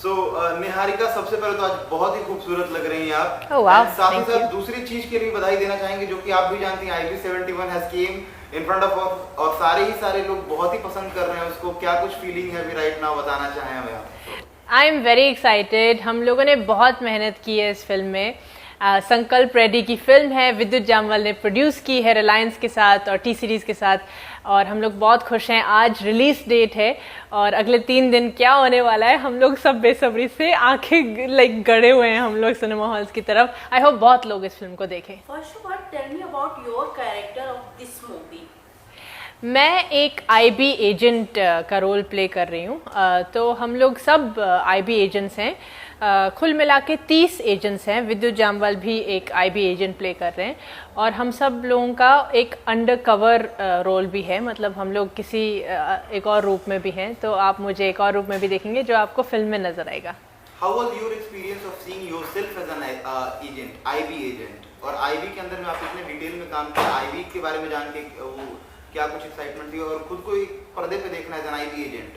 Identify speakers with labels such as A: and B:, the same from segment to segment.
A: सो निहारिका, सबसे पहले तो आज बहुत ही खूबसूरत लग रही हैं आप।
B: Oh, wow.
A: साथ ही
B: Thank
A: साथ
B: you.
A: दूसरी चीज के लिए बधाई देना चाहेंगे जो कि आप भी जानती हैं, IB71 has came in front of और सारे लोग बहुत ही पसंद कर रहे हैं उसको। क्या कुछ फीलिंग है अभी राइट नाउ, बताना चाहें हमें आप?
B: आई एम वेरी एक्साइटेड। हम लोगों ने बहुत मेहनत की है इस फिल्म में। संकल्प रेड्डी की फिल्म है, विद्युत जामवाल ने प्रोड्यूस की है रिलायंस के साथ और टी सीरीज़ के साथ, और हम लोग बहुत खुश हैं। आज रिलीज डेट है और अगले 3 दिन क्या होने वाला है, हम लोग सब बेसब्री से आंखें गड़े हुए हैं हम लोग सिनेमा हॉल्स की तरफ। आई होप बहुत लोग इस फिल्म को देखें।
C: First of all, tell me about your character of this movie.
B: मैं एक आईबी एजेंट का रोल प्ले कर रही हूँ। तो हम लोग सब आईबी एजेंट्स हैं। कुल मिला के 30 एजेंट्स हैं। विद्युत जामवाल भी एक आईबी एजेंट प्ले कर रहे हैं और हम सब लोगों का एक अंडर कवर रोल भी है। मतलब हम लोग किसी एक और रूप में भी हैं, तो आप मुझे एक और रूप में भी देखेंगे जो आपको फिल्म में नजर आएगा।
A: How was your experience of seeing yourself as an agent, IB agent? और आईबी के अंदर में आप इतने डिटेल में काम किया, आईबी के बारे में जान के वो क्या कुछ एक्साइटमेंट थी और खुद को एक पर्दे पे देखना एज एन आईबी एजेंट?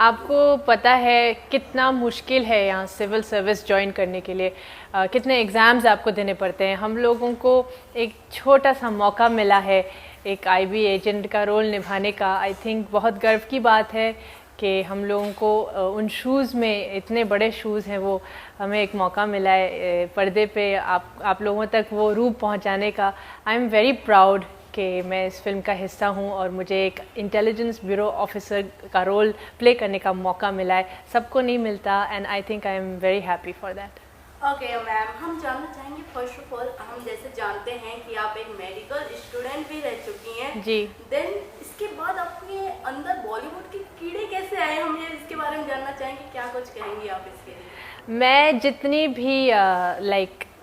B: आपको पता है कितना मुश्किल है यहाँ सिविल सर्विस ज्वाइन करने के लिए, कितने एग्ज़ाम्स आपको देने पड़ते हैं। हम लोगों को एक छोटा सा मौका मिला है एक आईबी एजेंट का रोल निभाने का। आई थिंक बहुत गर्व की बात है कि हम लोगों को उन शूज़ में, इतने बड़े शूज़ हैं वो, हमें एक मौका मिला है पर्दे पे आप लोगों तक वो रूप पहुँचाने का। आई एम वेरी प्राउड कि मैं इस फिल्म का हिस्सा हूँ और मुझे एक इंटेलिजेंस ब्यूरो ऑफिसर का रोल प्ले करने का मौका मिला है। सबको नहीं मिलता, and I think I am very happy for that.
C: Okay ma'am, हम जानना चाहेंगे फर्स्ट ऑफ ऑल, हम जैसे जानते हैं कि आप एक मेडिकल स्टूडेंट भी रह चुकी हैं
B: जी।
C: देन इसके बाद आपके अंदर बॉलीवुड के कीड़े कैसे आए, हम ये इसके बारे में जानना चाहेंगे। क्या कुछ कहेंगी आप इसके लिए?
B: मैं जितनी भी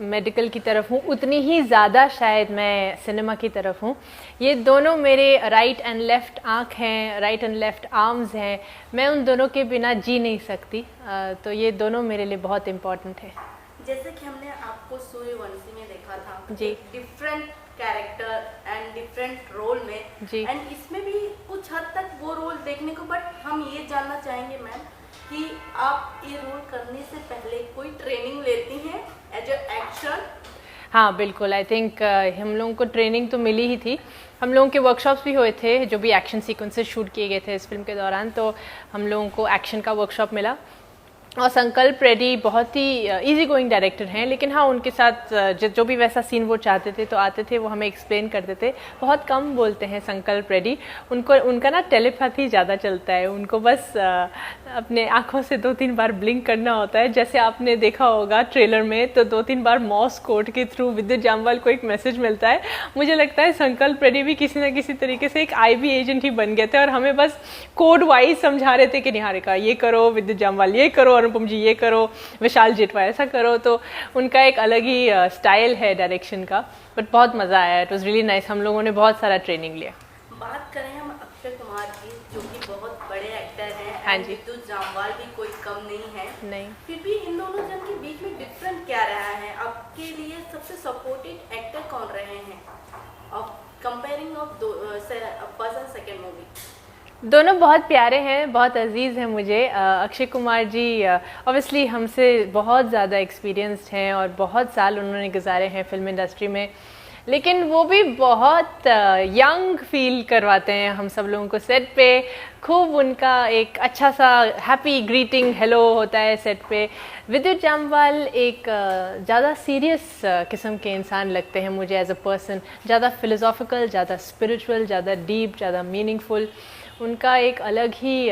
B: मेडिकल की तरफ हूँ उतनी ही ज़्यादा शायद मैं सिनेमा की तरफ हूँ। ये दोनों मेरे राइट एंड लेफ़्ट आँख हैं, राइट एंड लेफ़्ट आर्म्स हैं। मैं उन दोनों के बिना जी नहीं सकती। तो ये दोनों मेरे लिए बहुत इम्पोर्टेंट है।
C: जैसे कि हमने आपको सूर्यवंशी में देखा था
B: जी।
C: Different character and different role में
B: जी।
C: एंड इसमें भी कुछ हद तक वो रोल देखने को, बट हम ये जानना चाहेंगे मैम कि आप ये रोल करने से पहले कोई ट्रेनिंग लेती हैं एज ए एक्शन?
B: हाँ बिल्कुल, आई थिंक हम लोगों को ट्रेनिंग तो मिली ही थी। हम लोगों के वर्कशॉप्स भी हुए थे, जो भी एक्शन सीक्वेंसेस शूट किए गए थे इस फिल्म के दौरान, तो हम लोगों को एक्शन का वर्कशॉप मिला। और संकल्प रेड्डी बहुत ही इजी गोइंग डायरेक्टर हैं, लेकिन हाँ उनके साथ जो भी वैसा सीन वो चाहते थे तो आते थे, वो हमें एक्सप्लेन करते थे। बहुत कम बोलते हैं संकल्प रेड्डी, उनका ना टेलीपैथी ज़्यादा चलता है। उनको बस अपने आँखों से 2-3 बार ब्लिंक करना होता है। जैसे आपने देखा होगा ट्रेलर में, तो 2-3 बार मॉर्स कोड के थ्रू विद्युत जामवाल को एक मैसेज मिलता है। मुझे लगता है संकल्प रेड्डी भी किसी न किसी तरीके से एक आईबी एजेंट ही बन गए थे और हमें बस कोड वाइज समझा रहे थे कि निहारिका ये करो, विद्युत जामवाल ये करो, अनुपम जी ये करो, विशाल जेठवा ऐसा करो। तो उनका एक अलग ही स्टाइल है डायरेक्शन का, बट बहुत मज़ा आया। It was really nice. हम लोगों ने बहुत सारा ट्रेनिंग लिया।
C: बात करें हम अक्षय कुमार की, जो कि बहुत बड़े एक्टर हैं,
B: हाँ
C: and
B: जी।
C: विद्युत जामवाल भी कोई कम नहीं है।
B: नहीं,
C: फिर भी इन दोनों जन के बीच में डिफरेंट क्या रहा है? आपके लिए सबसे सपोर्टेड एक्टर कौन रहे हैं of comparing of first and second movie?
B: दोनों बहुत प्यारे हैं, बहुत अजीज़ हैं मुझे। अक्षय कुमार जी ऑब्वियसली हमसे बहुत ज़्यादा एक्सपीरियंस्ड हैं और बहुत साल उन्होंने गुजारे हैं फिल्म इंडस्ट्री में, लेकिन वो भी बहुत यंग फील करवाते हैं हम सब लोगों को सेट पे। खूब उनका एक अच्छा सा हैप्पी ग्रीटिंग हेलो होता है सेट पे। विद्युत जामवाल एक ज़्यादा सीरियस किस्म के इंसान लगते हैं मुझे एज अ पर्सन, ज़्यादा फिलोसॉफिकल, ज़्यादा स्पिरिचुअल, ज़्यादा डीप, ज़्यादा मीनिंगफुल। उनका एक अलग ही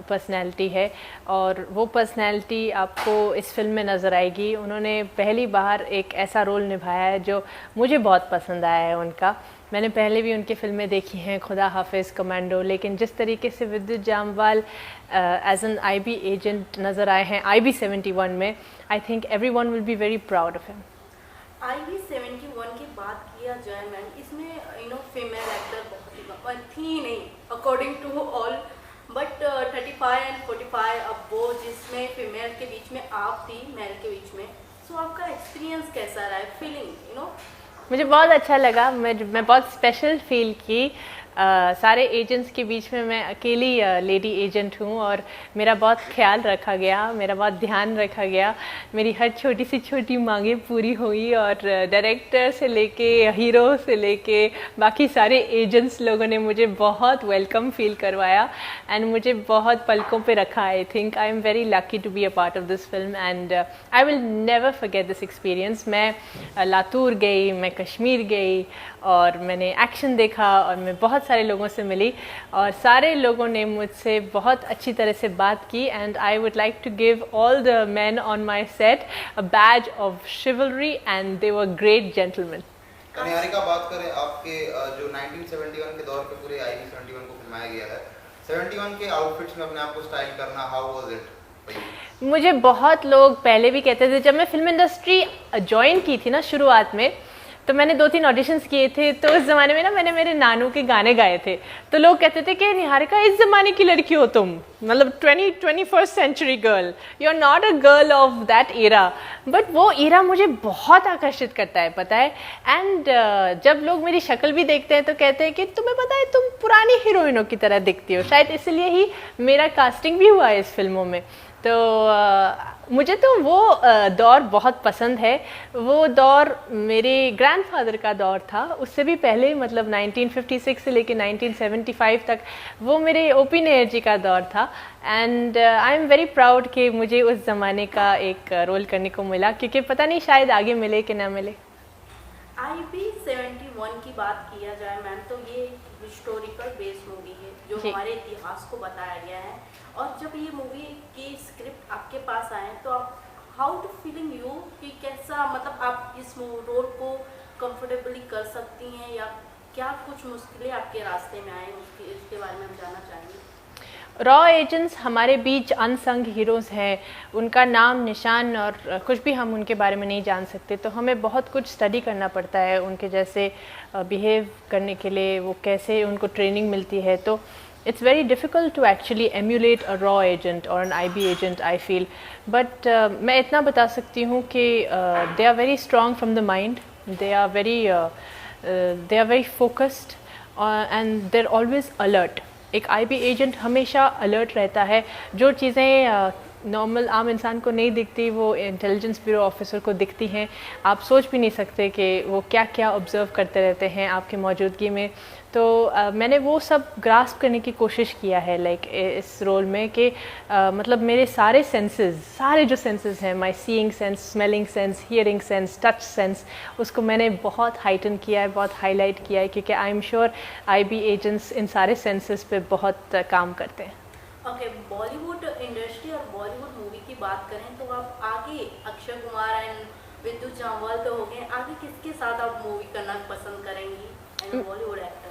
B: पर्सनैलिटी है और वो पर्सनैलिटी आपको इस फिल्म में नज़र आएगी। उन्होंने पहली बार एक ऐसा रोल निभाया है जो मुझे बहुत पसंद आया है उनका। मैंने पहले भी उनकी फिल्में देखी हैं, खुदा हाफिज़, कमांडो, लेकिन जिस तरीके से Vidyut Jammwal as an IB agent नज़र आए हैं IB71 में, I think everyone will be very proud of him.
C: IB71 की बात किया जाए मैम, इसमें फीमेल एक्टर बहुत ही थी नहीं according to all, but 35 and 45 अब वो, जिसमें फीमेल के बीच में आप थी, मेल के बीच में। सो आपका एक्सपीरियंस कैसा रहा है, फीलिंग?
B: मुझे बहुत अच्छा लगा। मैं बहुत स्पेशल फील की सारे एजेंट्स के बीच में मैं अकेली लेडी एजेंट हूँ और मेरा बहुत ख्याल रखा गया, मेरा बहुत ध्यान रखा गया, मेरी हर छोटी सी छोटी मांगें पूरी हुई और डायरेक्टर से लेके हीरो से लेके बाकी सारे एजेंट्स लोगों ने मुझे बहुत वेलकम फील करवाया एंड मुझे बहुत पलकों पे रखा। I think I am very lucky to be a part of this film and I will never forget this experience. मैं लातूर गई, मैं कश्मीर गई और मैंने एक्शन देखा और मैं बहुत सारे लोगों से मिली और सारे लोगों ने मुझसे बहुत अच्छी तरह से बात की and I would like to give all the man on my set a badge of chivalry and they were great gentleman.
A: Niharika, बात करें आपके जो 1971 के दौर पे पूरे IB 71 को फिल्माया गया है, 71 के आउटफिट्स में अपने आप को स्टाइल करना, हाउ वाज इट?
B: मुझे बहुत लोग पहले भी कहते थे, जब मैं फिल्म इंडस्ट्री ज्वाइन की थी ना शुरुआत में, तो मैंने 2-3 ऑडिशंस किए थे। तो उस ज़माने में ना मैंने मेरे नानू के गाने गाए थे, तो लोग कहते थे कि निहारिका इस ज़माने की लड़की हो तुम, मतलब 21st century girl, you are not a girl of that era. But वो एरा मुझे बहुत आकर्षित करता है, पता है। एंड जब लोग मेरी शक्ल भी देखते हैं तो कहते हैं कि तुम्हें पता है तुम पुरानी हीरोइनों की तरह दिखती हो, शायद इसलिए ही मेरा कास्टिंग भी हुआ है इस फिल्मों में। तो मुझे तो वो दौर बहुत पसंद है। वो दौर मेरे ग्रैंडफादर का दौर था, उससे भी पहले, मतलब 1956 से लेके 1975 तक वो मेरे OP नायर जी का दौर था। And I am very proud कि मुझे उस ज़माने का एक रोल करने को मिला, क्योंकि पता नहीं शायद आगे मिले कि ना मिले।
C: IB 71 की बात किया जाए मैम, तो ये हिस्टोरिकल बेस मूवी है जो हमारे इतिहास को बताया गया है। और जब ये मूवी की स्क्रिप्ट आपके पास आए तो आप हाउ टू फीलिंग यू कि कैसा, मतलब आप इस रोल को कंफर्टेबली कर सकती हैं या क्या कुछ मुश्किलें आपके रास्ते में आए, इसके बारे में हम जानना चाहेंगे।
B: रॉ एजेंट्स हमारे बीच अनसंग हीरोज़ हैं, उनका नाम निशान और कुछ भी हम उनके बारे में नहीं जान सकते, तो हमें बहुत कुछ स्टडी करना पड़ता है उनके जैसे बिहेव करने के लिए, वो कैसे उनको ट्रेनिंग मिलती है। तो it's very difficult to actually emulate a raw agent or an IB agent, I feel. But मैं इतना बता सकती हूँ कि they are very strong from the mind, they are very focused and they're always alert. एक IB agent हमेशा alert रहता है, जो चीज़ें नॉर्मल आम इंसान को नहीं दिखती वो इंटेलिजेंस ब्यूरो ऑफिसर को दिखती हैं। आप सोच भी नहीं सकते कि वो क्या क्या ऑब्ज़र्व करते रहते हैं आपकी मौजूदगी में। तो मैंने वो सब ग्रास्प करने की कोशिश किया है लाइक इस रोल में कि मतलब मेरे सारे सेंसेस, सारे जो सेंसेस हैं, my seeing sense, smelling sense, hearing sense, touch sense, उसको मैंने बहुत हाइटन किया है, बहुत हाईलाइट किया है, क्योंकि I am sure IB agents इन सारे सेंसेस पे बहुत काम करते हैं।
C: ओके, बॉलीवुड इंडस्ट्री और बॉलीवुड मूवी की बात करें तो आप आगे अक्षय कुमार एंड विद्युत जामवाल तो हो गए, आगे किसके साथ आप मूवी करना पसंद करेंगी एंड बॉलीवुड एक्टर?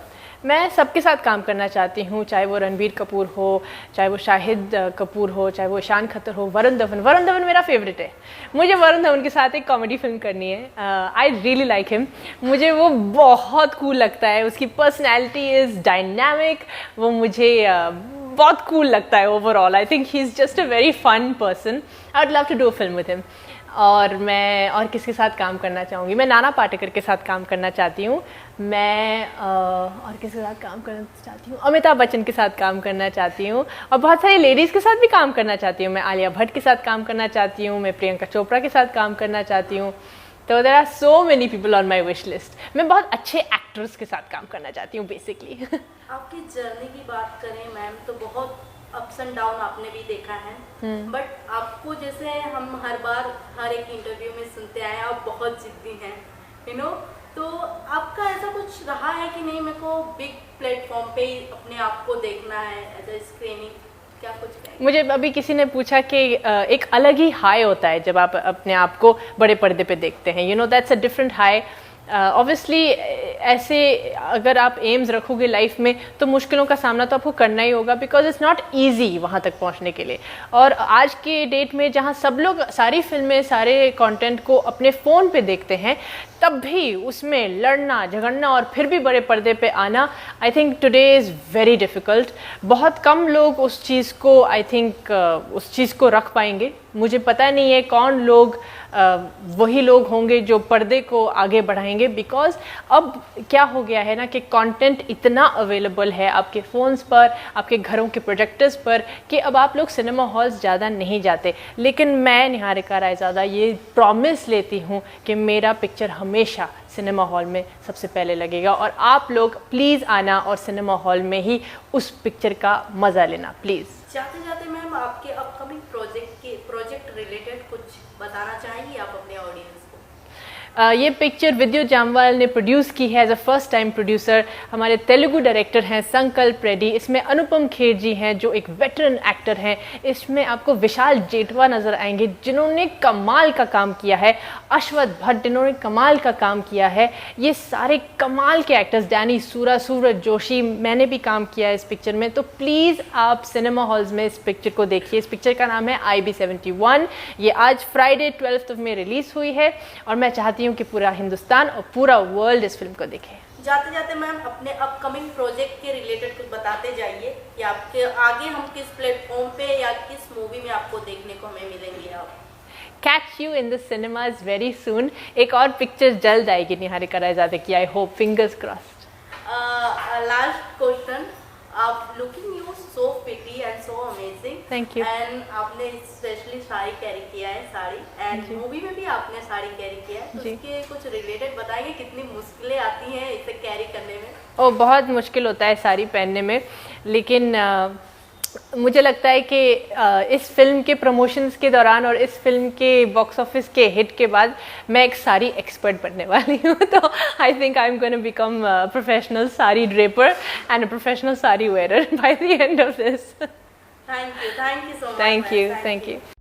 B: मैं सबके साथ काम करना चाहती हूँ, चाहे वो रणबीर कपूर हो, चाहे वो शाहिद कपूर हो, चाहे वो ईशान खत्तर हो, वरुण धवन। वरुण धवन मेरा फेवरेट है, मुझे वरुण धवन के साथ एक कॉमेडी फिल्म करनी है। आई रियली लाइक हिम, मुझे वो बहुत कूल लगता है, उसकी पर्सनैलिटी इज़ डायनामिक, वो मुझे बहुत कूल लगता है overall. I think he is just a very fun person, I would love to do a film with him. और मैं और किसके साथ काम करना चाहूँगी, मैं नाना पाटेकर के साथ काम करना चाहती हूँ, मैं और किसके साथ काम करना चाहती हूँ, अमिताभ बच्चन के साथ काम करना चाहती हूँ, और बहुत सारी लेडीज़ के साथ भी काम करना चाहती हूँ। मैं आलिया भट्ट के साथ काम करना चाहती हूँ, मैं प्रियंका चोपड़ा के साथ काम करना चाहती हूँ। तो there are so many people on my wish list. मैं बहुत अच्छे एक्टर्स के साथ काम करना चाहती हूँ बेसिकली।
C: आपकी जर्नी की बात करें मैम तो बहुत अप्स एंड डाउन आपने भी देखा है, बट आपको जैसे हम हर बार हर एक इंटरव्यू में सुनते आए आप बहुत जिद्दी हैं, यू नो, तो आपका ऐसा कुछ रहा है कि नहीं मेरे को बिग प्लेटफॉर्म पे ही अपने आप को देखना है एज ए स्क्रीनिंग, क्या कुछ कहेंगे? मुझे
B: अभी किसी ने पूछा कि एक अलग ही हाई होता है जब आप अपने आप को बड़े पर्दे पे देखते हैं, you know, that's a different high. Obviously ऐसे अगर आप एम्स रखोगे लाइफ में तो मुश्किलों का सामना तो आपको करना ही होगा, बिकॉज इट्स नॉट ईजी वहाँ तक पहुँचने के लिए। और आज के डेट में जहाँ सब लोग सारी फिल्में, सारे कंटेंट को अपने फ़ोन पे देखते हैं, तब भी उसमें लड़ना झगड़ना और फिर भी बड़े पर्दे पे आना, I think today is very difficult. बहुत कम लोग उस चीज़ को, आई थिंक उस चीज़ को रख पाएंगे। मुझे पता नहीं है कौन लोग वही लोग होंगे जो पर्दे को आगे बढ़ाएंगे, बिकॉज अब क्या हो गया है ना कि कंटेंट इतना अवेलेबल है आपके फ़ोन्स पर, आपके घरों के प्रोजेक्टर्स पर, कि अब आप लोग सिनेमा हॉल्स ज़्यादा नहीं जाते। लेकिन मैं निहारिका रायज़ादा ये प्रॉमिस लेती हूँ कि मेरा पिक्चर हमेशा सिनेमा हॉल में सबसे पहले लगेगा, और आप लोग प्लीज़ आना और सिनेमा हॉल में ही उस पिक्चर का मज़ा लेना प्लीज़।
C: जाते जाते मैम आपके अपकमिंग प्रोजेक्ट रिलेटेड कुछ बताना चाहेंगी आप अपने ऑडियंस को?
B: ये पिक्चर विद्युत जामवाल ने प्रोड्यूस की है as a first time producer. हमारे तेलुगु डायरेक्टर हैं संकल्प रेड्डी, इसमें अनुपम खेर जी हैं जो एक वेटरन एक्टर हैं। इसमें आपको विशाल जेठवा नज़र आएंगे जिन्होंने कमाल का काम किया है, अश्वथ भट्ट जिन्होंने कमाल का काम किया है। ये सारे कमाल के एक्टर्स, डैनी सूरा, सूरज जोशी, मैंने भी काम किया है इस पिक्चर में। तो प्लीज़ आप सिनेमा हॉल्स में इस पिक्चर को देखिए। इस पिक्चर का नाम है IB71। ये आज फ्राइडे 12 में रिलीज़ हुई है और मैं चाहती हूँ कि पूरा हिंदुस्तान और पूरा वर्ल्ड इस फिल्म को देखे।
C: जाते जाते मैम अपने अपकमिंग प्रोजेक्ट के रिलेटेड कुछ बताते जाइए कि आपके आगे हम किस प्लेटफॉर्म पे या किस मूवी में आपको देखने को हमें मिलेंगे आप?
B: Catch you in the cinemas very soon. एक और पिक्चर जल्द आएगी निहारिका रायज़ादा की, I hope, fingers crossed.
C: Last question, आप looking you so pretty and so amazing.
B: Thank you.
C: And आपने स्पेशली साड़ी कैरी किया है, साड़ी, एंड मूवी में भी आपने साड़ी कैरी किया है, तो
B: जी।
C: इसके कुछ रिलेटेड बताएंगे कितनी मुश्किलें आती हैं इसे कैरी करने में?
B: ओ, बहुत मुश्किल होता है साड़ी पहनने में, लेकिन मुझे लगता है कि इस फिल्म के प्रमोशंस के दौरान और इस फिल्म के बॉक्स ऑफिस के हिट के बाद मैं एक साड़ी एक्सपर्ट बनने वाली हूँ। तो I think I am gonna become professional sari draper and a professional sari wearer by the end of this.
C: Thank you so much.
B: Thank you.